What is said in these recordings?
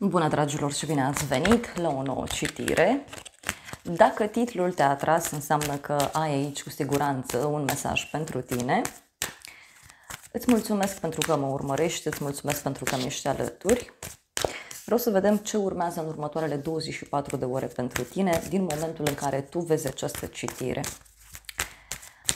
Bună, dragilor, și bine ați venit la o nouă citire. Dacă titlul te-a atras, înseamnă că ai aici cu siguranță un mesaj pentru tine. Îți mulțumesc pentru că mă urmărești, îți mulțumesc pentru că mi-ești alături. Vreau să vedem ce urmează în următoarele 24 de ore pentru tine din momentul în care tu vezi această citire.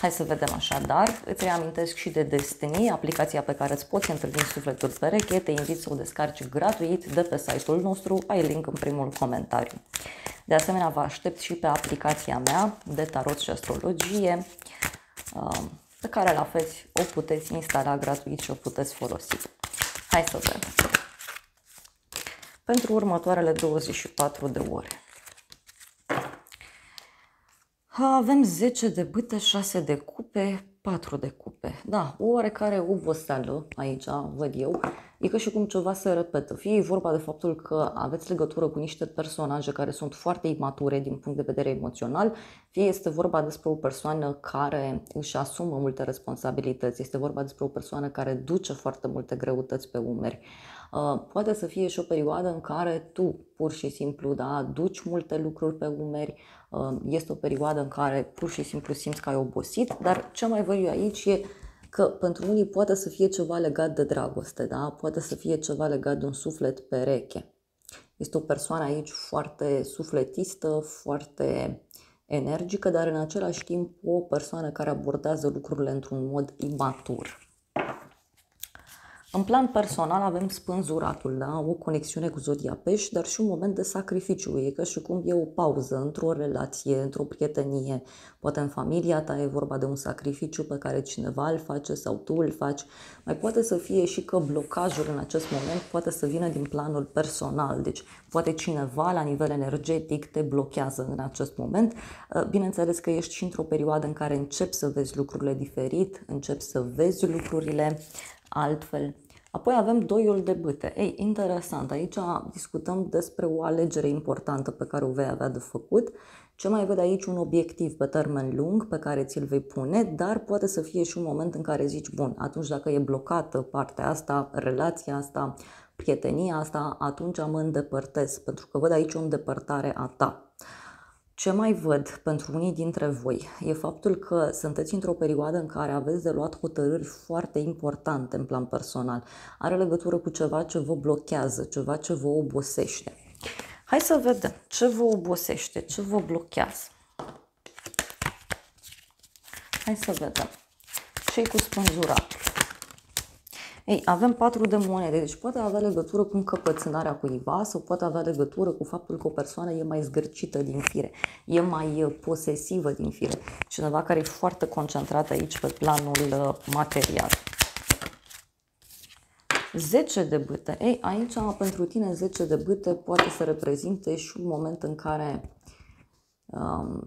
Hai să vedem așadar. Îți reamintesc și de Destiny, aplicația pe care îți poți întâlni sufletul pereche. Te invit să o descarci gratuit de pe site-ul nostru. Ai link în primul comentariu. De asemenea, vă aștept și pe aplicația mea de tarot și astrologie, pe care la fel o puteți instala gratuit și o puteți folosi. Hai să vedem. Pentru următoarele 24 de ore. Avem 10 de bâte, 6 de cupe, 4 de cupe. Da, o oarecare oboseală aici, văd eu. E ca și cum ceva se repetă. Fie e vorba de faptul că aveți legătură cu niște personaje care sunt foarte imature din punct de vedere emoțional, fie este vorba despre o persoană care își asumă multe responsabilități, este vorba despre o persoană care duce foarte multe greutăți pe umeri. Poate să fie și o perioadă în care tu pur și simplu duci multe lucruri pe umeri, este o perioadă în care pur și simplu simți că ai obosit, dar ce mai văd eu aici e că pentru unii poate să fie ceva legat de dragoste, da? Poate să fie ceva legat de un suflet pereche. Este o persoană aici foarte sufletistă, foarte energică, dar în același timp o persoană care abordează lucrurile într-un mod imatur. În plan personal avem spânzuratul, da? O conexiune cu zodia Pești, dar și un moment de sacrificiu. E ca și cum e o pauză într-o relație, într-o prietenie. Poate în familia ta e vorba de un sacrificiu pe care cineva îl face sau tu îl faci. Mai poate să fie și că blocajul în acest moment poate să vină din planul personal. Deci poate cineva la nivel energetic te blochează în acest moment. Bineînțeles că ești și într-o perioadă în care începi să vezi lucrurile diferit, începi să vezi lucrurile altfel. Apoi avem doiul de bâte. Ei, interesant, aici discutăm despre o alegere importantă pe care o vei avea de făcut. Ce mai văd aici? Un obiectiv pe termen lung pe care ți-l vei pune, dar poate să fie și un moment în care zici, bun, atunci dacă e blocată partea asta, relația asta, prietenia asta, atunci mă îndepărtez, pentru că văd aici o îndepărtare a ta. Ce mai văd pentru unii dintre voi e faptul că sunteți într-o perioadă în care aveți de luat hotărâri foarte importante în plan personal. Are legătură cu ceva ce vă blochează, ceva ce vă obosește. Hai să vedem ce vă obosește, ce vă blochează. Hai să vedem ce-i cu spânzuratul. Ei, avem 4 de monede, deci poate avea legătură cu încăpățânarea cuiva sau poate avea legătură cu faptul că o persoană e mai zgârcită din fire, e mai posesivă din fire. Cineva care e foarte concentrat aici pe planul material. 10 de bâte. Ei, aici pentru tine 10 de bâte poate să reprezinte și un moment în care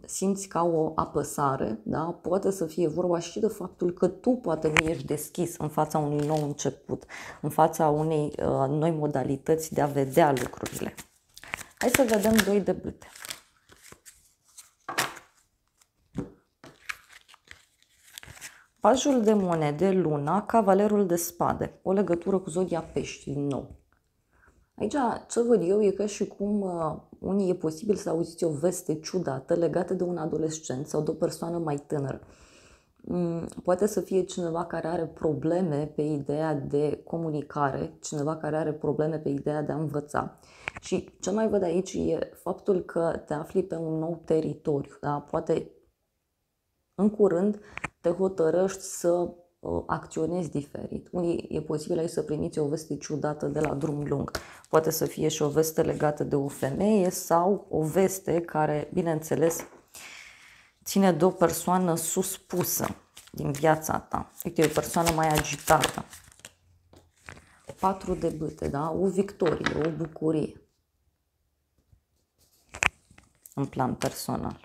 simți ca o apăsare, da? Poate să fie vorba și de faptul că tu poate nu ești deschis în fața unui nou început, în fața unei noi modalități de a vedea lucrurile. Hai să vedem doi de bâte. Pajul de monede, luna, cavalerul de spade, o legătură cu zodia Pești din nou. Aici ce văd eu e ca și cum unii e posibil să auziți o veste ciudată legată de un adolescent sau de o persoană mai tânără. Poate să fie cineva care are probleme pe ideea de comunicare, cineva care are probleme pe ideea de a învăța. Și ce mai văd aici e faptul că te afli pe un nou teritoriu. Da? Poate în curând te hotărăști să acționezi diferit. Unii e posibil aici să primiți o veste ciudată de la drum lung. Poate să fie și o veste legată de o femeie sau o veste care, bineînțeles, ține de o persoană suspusă din viața ta. Uite, e o persoană mai agitată. 4 de bâte, da? O victorie, o bucurie în plan personal.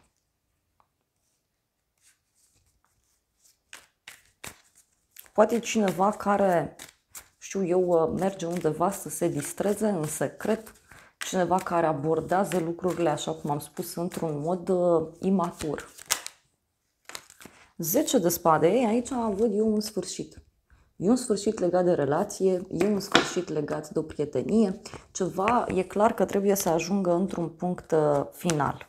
Poate cineva care, știu eu, merge undeva să se distreze în secret, cineva care abordează lucrurile, așa cum am spus, într-un mod imatur. 10 de spade, aici văd eu un sfârșit. E un sfârșit legat de relație, e un sfârșit legat de o prietenie, ceva e clar că trebuie să ajungă într-un punct final.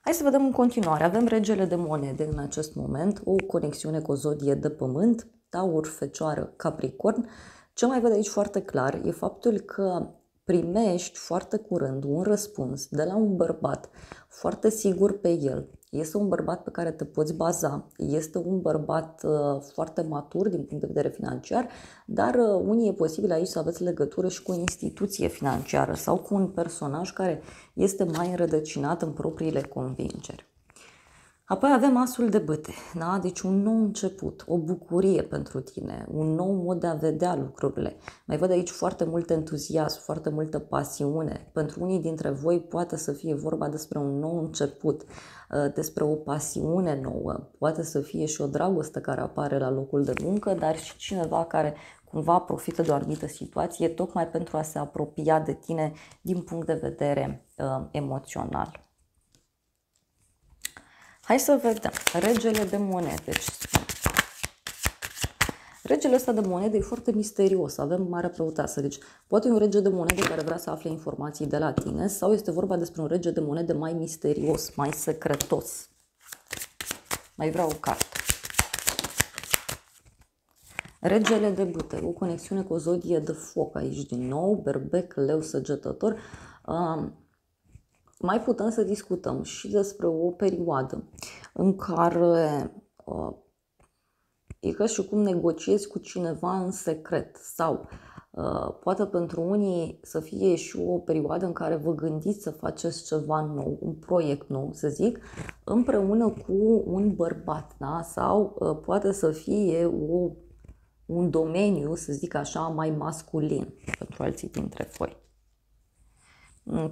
Hai să vedem în continuare. Avem regele de monede în acest moment, o conexiune cu o zodie de pământ, Taur, Fecioară, Capricorn. Ce mai văd aici foarte clar e faptul că primești foarte curând un răspuns de la un bărbat foarte sigur pe el. Este un bărbat pe care te poți baza, este un bărbat foarte matur din punct de vedere financiar, dar unii e posibil aici să aveți legătură și cu o instituție financiară sau cu un personaj care este mai înrădăcinat în propriile convingeri. Apoi avem asul de bâte, da? Deci un nou început, o bucurie pentru tine, un nou mod de a vedea lucrurile. Mai văd aici foarte mult entuziasm, foarte multă pasiune. Pentru unii dintre voi poate să fie vorba despre un nou început, despre o pasiune nouă, poate să fie și o dragoste care apare la locul de muncă, dar și cineva care cumva profită de o anumită situație tocmai pentru a se apropia de tine din punct de vedere emoțional. Hai să vedem. Regele de monede. Regele ăsta de monede e foarte misterios. Avem Marea Preoteasă. Deci poate e un rege de monede care vrea să afle informații de la tine sau este vorba despre un rege de monede mai misterios, mai secretos. Mai vreau o carte. Regele de bâte. O conexiune cu o zodie de foc aici din nou. Berbec, leu, săgetător. Mai putem să discutăm și despre o perioadă în care e ca și cum negociezi cu cineva în secret sau poate pentru unii să fie și o perioadă în care vă gândiți să faceți ceva nou, un proiect nou, să zic, împreună cu un bărbat, da? Sau poate să fie un domeniu, să zic așa, mai masculin pentru alții dintre voi.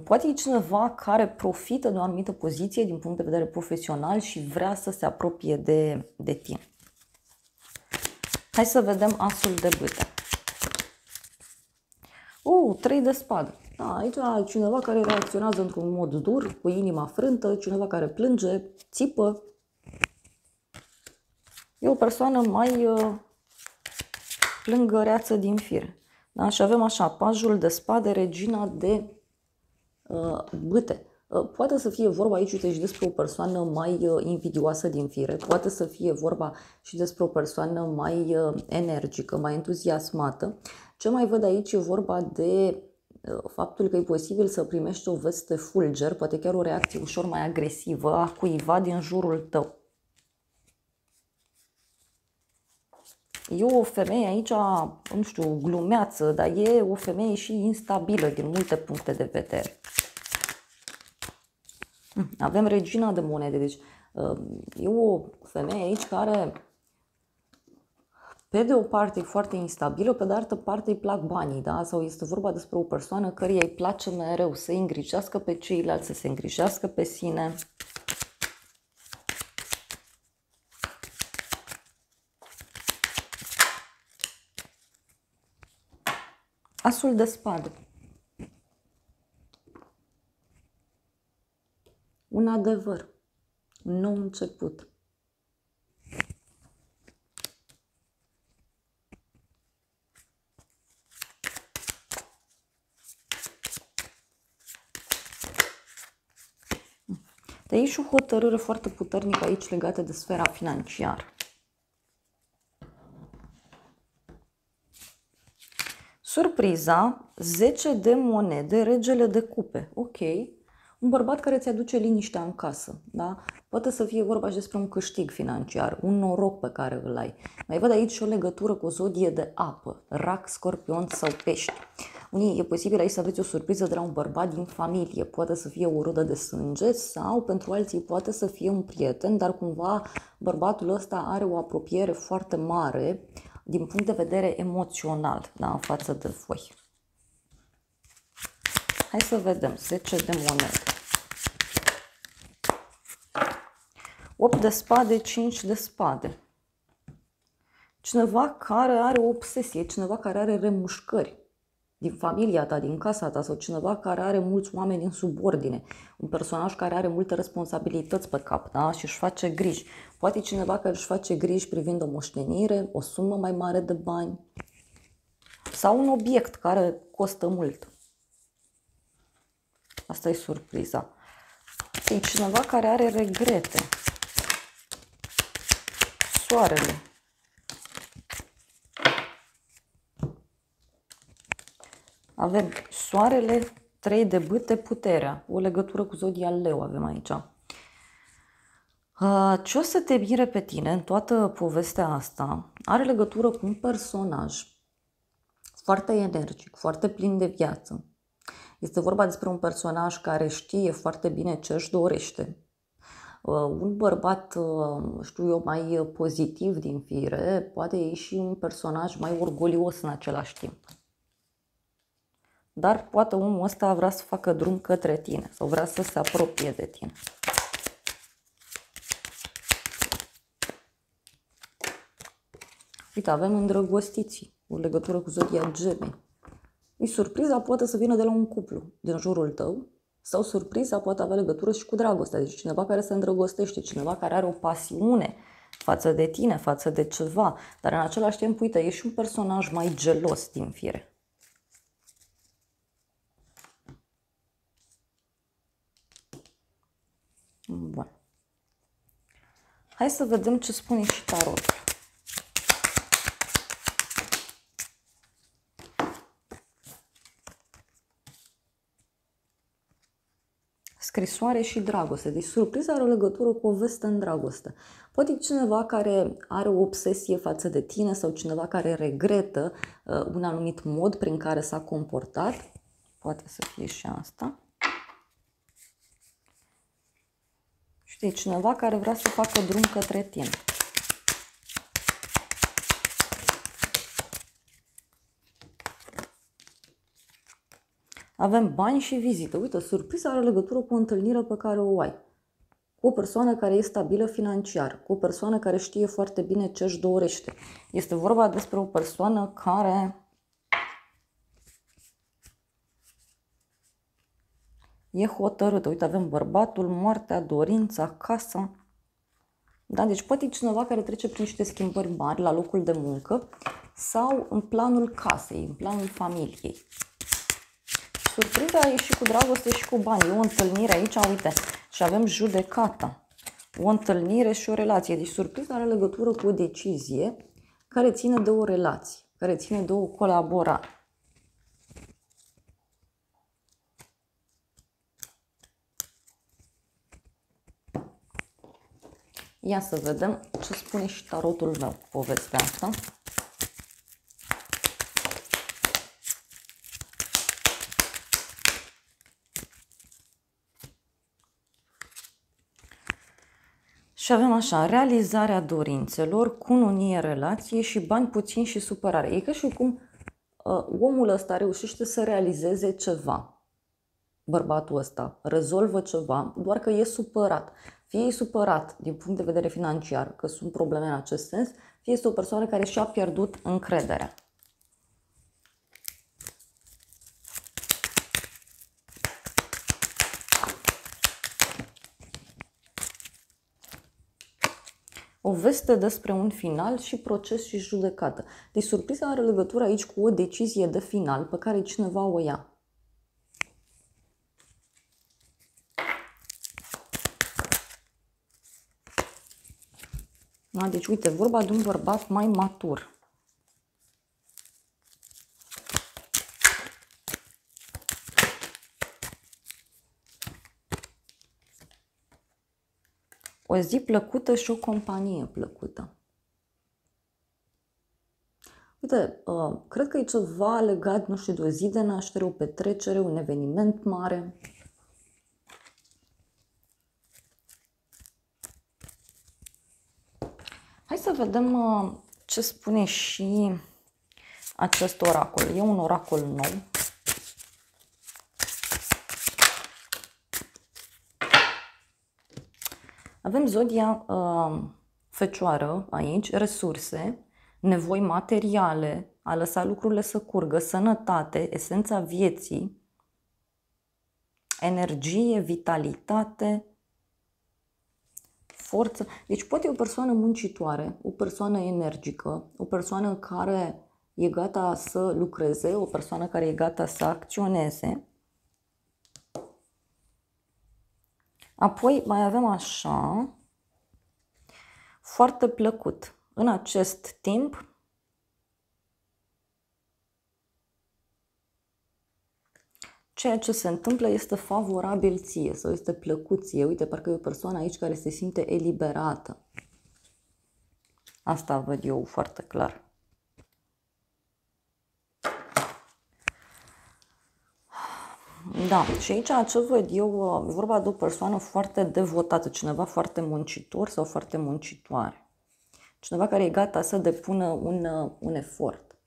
Poate e cineva care profită de o anumită poziție din punct de vedere profesional și vrea să se apropie de tine. Hai să vedem asul de bâte. 3 de spadă. Da, aici cineva care reacționează într-un mod dur, cu inima frântă, cineva care plânge, țipă. E o persoană mai plângăreață din fire. Da? Și avem așa, pajul de spade, regina de bâte. Poate să fie vorba aici, uite, și despre o persoană mai invidioasă din fire, poate să fie vorba și despre o persoană mai energică, mai entuziasmată. Ce mai văd aici e vorba de faptul că e posibil să primești o veste fulger, poate chiar o reacție ușor mai agresivă a cuiva din jurul tău. E o femeie aici, nu știu, glumeață, dar e o femeie și instabilă din multe puncte de vedere. Avem regina de monede, deci e o femeie aici care pe de o parte e foarte instabilă, pe de altă parte îi plac banii, da? Sau este vorba despre o persoană căreia îi place mereu să îi îngrijească pe ceilalți, să se îngrijească pe sine. Asul de spade. Un adevăr, un nou început. Dar e și o hotărâre foarte puternică aici legată de sfera financiară. Surpriza, 10 de monede, regele de cupe. Ok. Un bărbat care ți aduce liniștea în casă, da? Poate să fie vorba și despre un câștig financiar, un noroc pe care îl ai. Mai văd aici și o legătură cu o zodie de apă, rac, scorpion sau pești. Unii e posibil aici să aveți o surpriză de la un bărbat din familie, poate să fie o rudă de sânge sau pentru alții poate să fie un prieten, dar cumva bărbatul ăsta are o apropiere foarte mare din punct de vedere emoțional, da, în față de voi. Hai să vedem, 10 de monede. 8 de spade, 5 de spade. Cineva care are o obsesie, cineva care are remușcări. din familia ta, din casa ta, sau cineva care are mulți oameni în subordine, un personaj care are multe responsabilități pe cap, da? Și își face griji. Poate cineva care își face griji privind o moștenire, o sumă mai mare de bani sau un obiect care costă mult. Asta e surpriza. E cineva care are regrete. Soarele. Avem soarele, 3 de bâte, puterea. O legătură cu zodia Leu avem aici. Ce o să te mire pe tine în toată povestea asta are legătură cu un personaj foarte energic, foarte plin de viață. Este vorba despre un personaj care știe foarte bine ce își dorește. Un bărbat, știu eu, mai pozitiv din fire, poate e și un personaj mai orgolios în același timp. Dar poate omul ăsta vrea să facă drum către tine sau vrea să se apropie de tine. Uite, avem îndrăgostiții, o legătură cu zodia Gemeni. Surpriza poate să vină de la un cuplu din jurul tău sau surpriza poate avea legătură și cu dragostea. Deci cineva care se îndrăgostește, cineva care are o pasiune față de tine, față de ceva. Dar în același timp, uite, e și un personaj mai gelos din fire. Bun. Hai să vedem ce spune și tarotul. Scrisoare și dragoste. Deci surpriza are o legătură cu o veste în dragoste. Poate cineva care are o obsesie față de tine sau cineva care regretă un anumit mod prin care s-a comportat. Poate să fie și asta. Știi, cineva care vrea să facă drum către tine. Avem bani și vizită. Uite, surpriza are legătură cu o întâlnire pe care o ai. Cu o persoană care e stabilă financiar, cu o persoană care știe foarte bine ce își dorește. Este vorba despre o persoană care e hotărâtă. Uite, avem bărbatul, moartea, dorința, casa. Da? Deci poate e cineva care trece prin niște schimbări mari la locul de muncă sau în planul casei, în planul familiei. Surpriza e și cu dragoste și cu bani. E o întâlnire aici, uite, și avem judecata. O întâlnire și o relație. Deci surpriza are legătură cu o decizie care ține de o relație, care ține de o colaborare. Ia să vedem ce spune și tarotul meu cu povestea asta. Și avem așa, realizarea dorințelor, cununie, relație și bani puțini și supărare. E ca și cum omul ăsta reușește să realizeze ceva. Bărbatul ăsta rezolvă ceva, doar că e supărat. Fie e supărat din punct de vedere financiar, că sunt probleme în acest sens, fie este o persoană care și-a pierdut încrederea. O veste despre un final și proces și judecată. Deci surpriza are legătură aici cu o decizie de final pe care cineva o ia. Da? Deci uite, vorba de un bărbat mai matur. O zi plăcută și o companie plăcută. Uite, cred că e ceva legat, nu știu, de o zi de naștere, o petrecere, un eveniment mare. Hai să vedem ce spune și acest oracol. E un oracol nou. Avem zodia Fecioară aici, resurse, nevoi materiale, a lăsa lucrurile să curgă, sănătate, esența vieții, energie, vitalitate, forță. Deci poate e o persoană muncitoare, o persoană energică, o persoană care e gata să lucreze, o persoană care e gata să acționeze. Apoi mai avem așa, foarte plăcut. În acest timp, ceea ce se întâmplă este favorabil ție sau este plăcut ție. Uite, parcă e o persoană aici care se simte eliberată. Asta văd eu foarte clar. Da, și aici ce văd eu, e vorba de o persoană foarte devotată, cineva foarte muncitor sau foarte muncitoare. Cineva care e gata să depună un efort.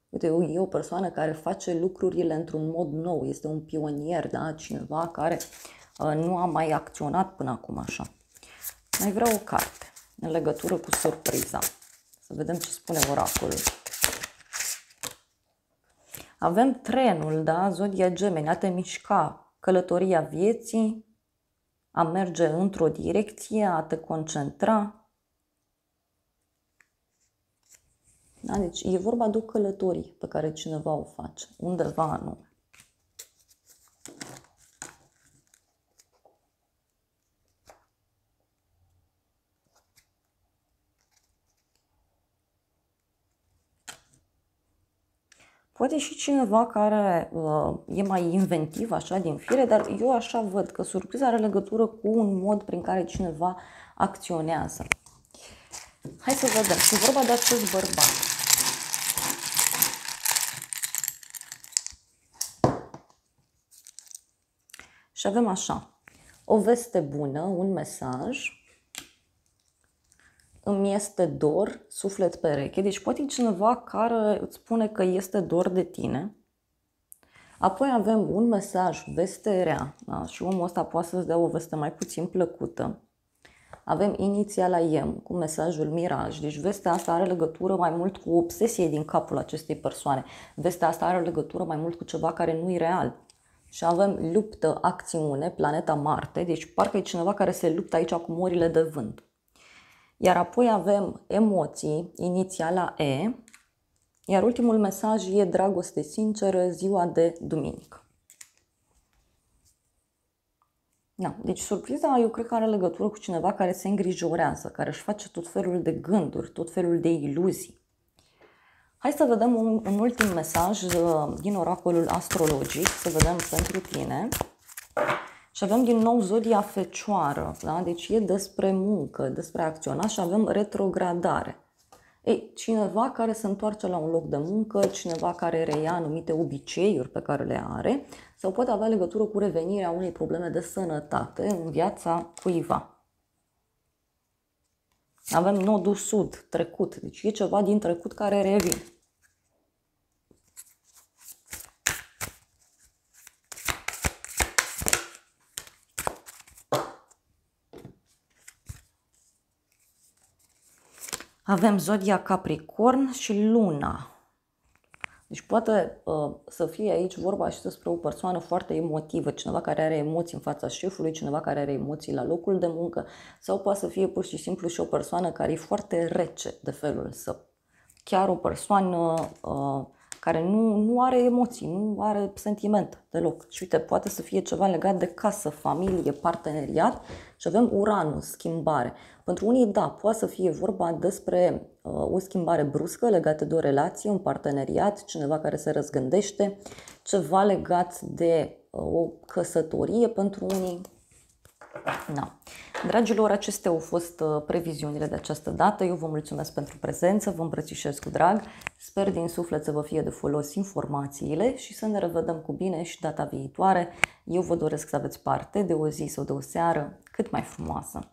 Uite, e o persoană care face lucrurile într-un mod nou, este un pionier, da? Cineva care nu a mai acționat până acum așa. Mai vreau o carte în legătură cu surpriza. Să vedem ce spune oracolul. Avem trenul, da? Zodia Gemeni, a te mișca, călătoria vieții, a merge într-o direcție, a te concentra. Da? Deci e vorba de o călătorie pe care cineva o face, undeva anume. Poate și cineva care e mai inventiv, așa, din fire, dar eu așa văd că surpriza are legătură cu un mod prin care cineva acționează. Hai să vedem. E vorba de acest bărbat. Și avem așa, o veste bună, un mesaj. Îmi este dor, suflet pereche. Deci poate cineva care îți spune că este dor de tine. Apoi avem un mesaj, veste rea. Da? Și omul ăsta poate să-ți dea o veste mai puțin plăcută. Avem inițiala IM cu mesajul miraj. Deci vestea asta are legătură mai mult cu obsesie din capul acestei persoane. Vestea asta are legătură mai mult cu ceva care nu e real. Și avem luptă, acțiune, planeta Marte. Deci parcă e cineva care se luptă aici cu morile de vânt. Iar apoi avem emoții, inițiala E, iar ultimul mesaj e dragoste sinceră, ziua de duminică. Da, deci surpriza eu cred că are legătură cu cineva care se îngrijorează, care își face tot felul de gânduri, tot felul de iluzii. Hai să vedem un ultim mesaj din oracolul astrologic, să vedem pentru tine. Și avem din nou zodia Fecioară, da? Deci e despre muncă, despre acționat și avem retrogradare. Ei, cineva care se întoarce la un loc de muncă, cineva care reia anumite obiceiuri pe care le are, sau poate avea legătură cu revenirea unei probleme de sănătate în viața cuiva. Avem nodul sud, trecut, deci e ceva din trecut care revine. Avem zodia Capricorn și Luna. Deci poate să fie aici vorba și despre o persoană foarte emotivă, cineva care are emoții în fața șefului, cineva care are emoții la locul de muncă, sau poate să fie pur și simplu și o persoană care e foarte rece de felul său. Chiar o persoană care nu are emoții, nu are sentiment deloc. Și uite, poate să fie ceva legat de casă, familie, parteneriat și avem Uranus, schimbare. Pentru unii, da, poate să fie vorba despre o schimbare bruscă legată de o relație, un parteneriat, cineva care se răzgândește, ceva legat de o căsătorie pentru unii. Da. Dragilor, acestea au fost previziunile de această dată. Eu vă mulțumesc pentru prezență, vă îmbrățișez cu drag. Sper din suflet să vă fie de folos informațiile și să ne revedem cu bine și data viitoare. Eu vă doresc să aveți parte de o zi sau de o seară cât mai frumoasă.